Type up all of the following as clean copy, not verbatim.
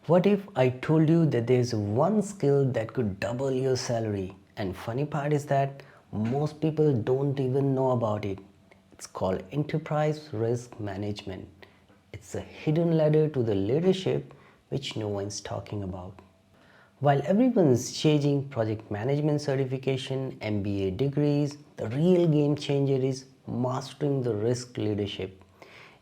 What if I told you that there's one skill that could double your salary? And funny part is that most people don't even know about it. It's called enterprise risk management. It's a hidden ladder to the leadership which no one's talking about. While everyone's chasing project management certification, MBA degrees, the real game changer is mastering the risk leadership.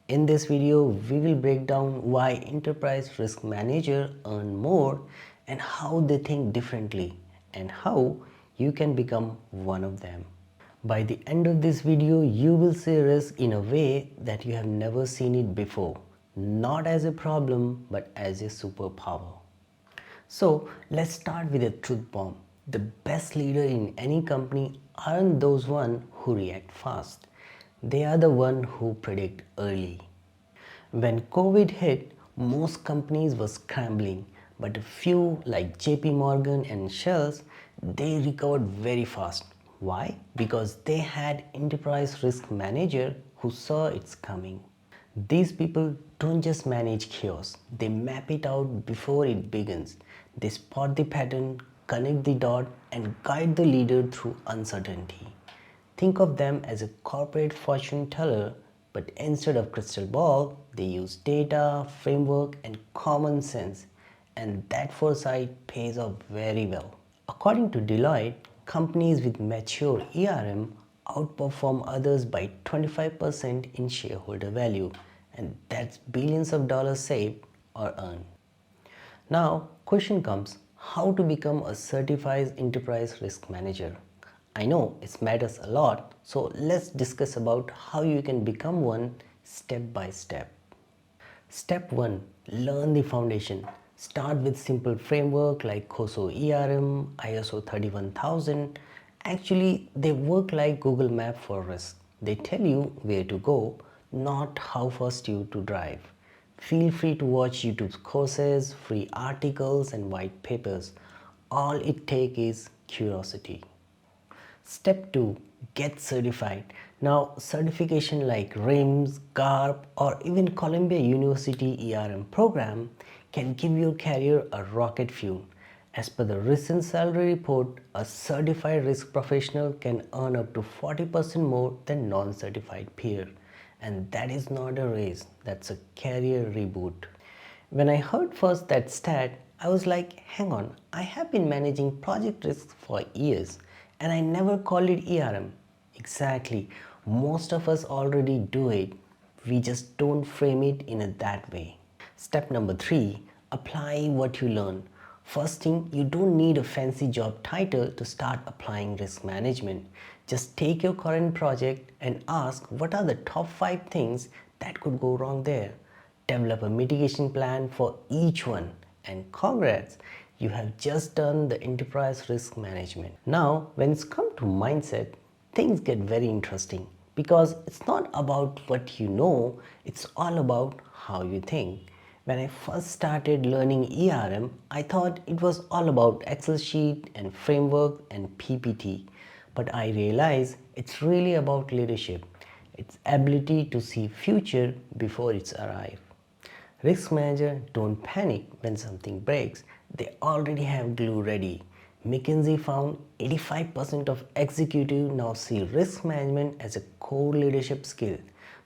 In this video, we will break down why enterprise risk managers earn more and how they think differently and how you can become one of them. By the end of this video, you will see risk in a way that you have never seen it before, not as a problem but as a superpower. So let's start with a truth bomb. The best leader in any company aren't those ones who react fast. They are the ones who predict early. When COVID hit, most companies were scrambling, but a few like JP Morgan and Shells, they recovered very fast. Why? Because they had enterprise risk manager who saw it's coming. These people don't just manage chaos, they map it out before it begins. They spot the pattern, connect the dot, and guide the leader through uncertainty. Think of them as a corporate fortune teller, but instead of crystal ball, they use data, framework, and common sense, and that foresight pays off very well. According to Deloitte, companies with mature ERM outperform others by 25% in shareholder value, and that's billions of dollars saved or earned. Now, question comes, how to become a certified enterprise risk manager? I know it matters a lot, so let's discuss about how you can become one step by step. Step 1. Learn the foundation. Start with simple framework like COSO ERM, ISO 31000. Actually, they work like Google Map for risk. They tell you where to go, not how fast you to drive. Feel free to watch YouTube courses, free articles and white papers. All it takes is curiosity. Step 2. Get certified. Now, certification like RIMS, GARP or even Columbia University ERM program can give your career a rocket fuel. As per the recent salary report, a certified risk professional can earn up to 40% more than non-certified peer. And that is not a raise, that's a career reboot. When I heard first that stat, I was like, hang on, I have been managing project risks for years and I never called it ERM. Exactly, most of us already do it, we just don't frame it in that way. Step number 3, apply what you learn. First thing, you don't need a fancy job title to start applying risk management. Just take your current project and ask what are the top 5 things that could go wrong there. Develop a mitigation plan for each one. And congrats, you have just done the enterprise risk management. Now, when it's come to mindset, things get very interesting because it's not about what you know, it's all about how you think. When I first started learning ERM, I thought it was all about Excel sheet and framework and PPT. But I realized it's really about leadership, its ability to see future before it's arrived. Risk managers don't panic when something breaks, they already have glue ready. McKinsey found 85% of executives now see risk management as a core leadership skill.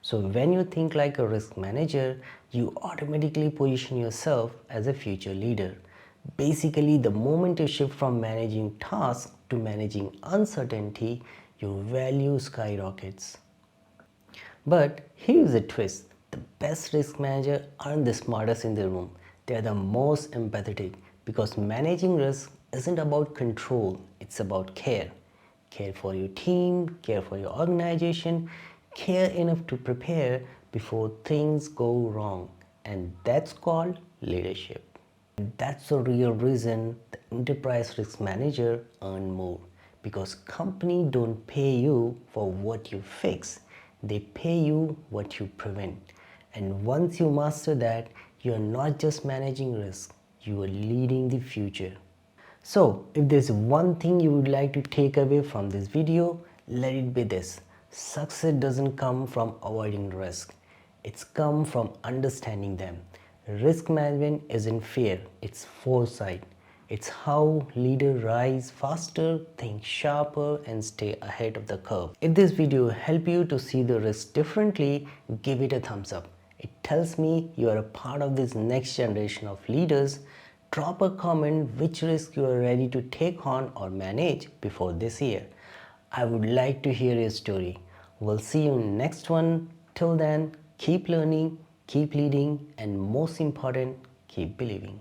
So when you think like a risk manager, you automatically position yourself as a future leader. Basically, the moment you shift from managing tasks to managing uncertainty, your value skyrockets. But here's a twist. The best risk managers aren't the smartest in the room. They are the most empathetic because managing risk isn't about control, it's about care. Care for your team, care for your organization, care enough to prepare before things go wrong. And that's called leadership. And that's the real reason the enterprise risk manager earn more. Because companies don't pay you for what you fix, they pay you what you prevent. And once you master that, you are not just managing risk, you are leading the future. So, if there's one thing you would like to take away from this video, let it be this. Success doesn't come from avoiding risk. It's come from understanding them. Risk management isn't fear, it's foresight. It's how leaders rise faster, think sharper, and stay ahead of the curve. If this video helped you to see the risk differently, give it a thumbs up. It tells me you are a part of this next generation of leaders. Drop a comment which risk you are ready to take on or manage before this year. I would like to hear your story. We'll see you next one. Till then, keep learning, keep leading, and most important, keep believing.